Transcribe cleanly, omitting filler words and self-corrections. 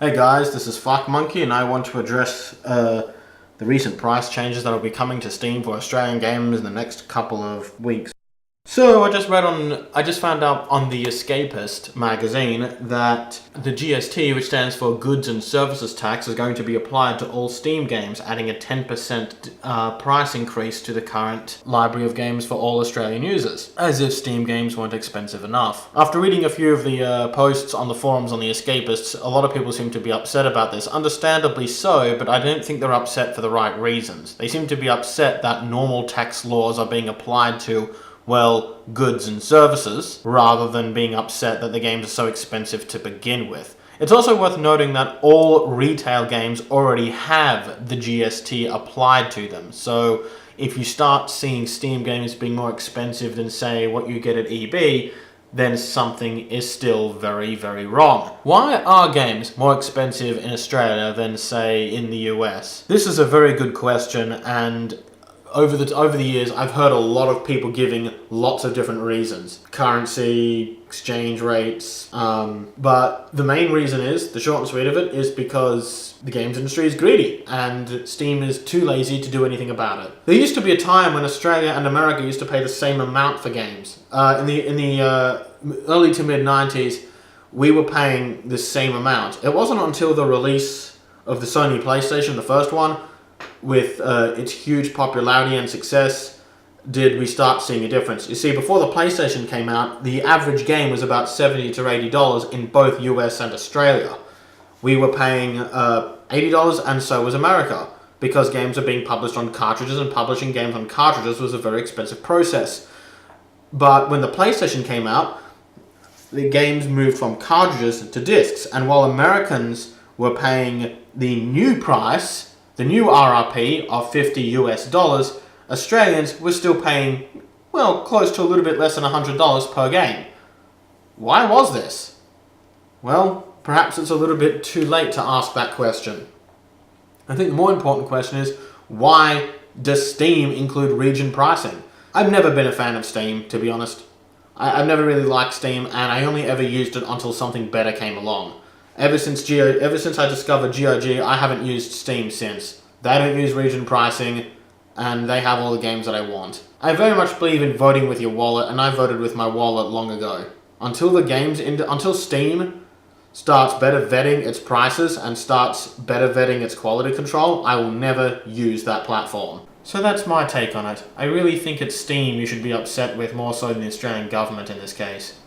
Hey guys, this is Fuck Monkey, and I want to address the recent price changes that will be coming to Steam for Australian games in the next couple of weeks. So I just found out on the Escapist magazine that the GST, which stands for Goods and Services Tax, is going to be applied to all Steam games, adding a 10% price increase to the current library of games for all Australian users, as if Steam games weren't expensive enough. After reading a few of the posts on the forums on the Escapists, a lot of people seem to be upset about this, understandably so, but I don't think they're upset for the right reasons. They seem to be upset that normal tax laws are being applied to, well, goods and services, rather than being upset that the games are so expensive to begin with. It's also worth noting that all retail games already have the GST applied to them, so if you start seeing Steam games being more expensive than, say, what you get at EB, then something is still very, very wrong. Why are games more expensive in Australia than, say, in the US? This is a very good question, and over the years, I've heard a lot of people giving lots of different reasons. Currency, exchange rates, but the main reason is, the short and sweet of it, is because the games industry is greedy, and Steam is too lazy to do anything about it. There used to be a time when Australia and America used to pay the same amount for games. In the early to mid-90s, we were paying the same amount. It wasn't until the release of the Sony PlayStation, the first one, with its huge popularity and success, did we start seeing a difference. You see, before the PlayStation came out, the average game was about $70 to $80 in both US and Australia. We were paying $80, and so was America, because games are being published on cartridges, and publishing games on cartridges was a very expensive process. But when the PlayStation came out, the games moved from cartridges to discs, and while Americans were paying the new price, the new RRP of $50 US, Australians were still paying, well, close to a little bit less than $100 per game. Why was this? Well, perhaps it's a little bit too late to ask that question. I think the more important question is, why does Steam include region pricing? I've never been a fan of Steam, to be honest. I've never really liked Steam, and I only ever used it until something better came along. Ever since I discovered GOG, I haven't used Steam since. They don't use region pricing, and they have all the games that I want. I very much believe in voting with your wallet, and I voted with my wallet long ago. Until Steam starts better vetting its prices and starts better vetting its quality control, I will never use that platform. So that's my take on it. I really think it's Steam you should be upset with more so than the Australian government in this case.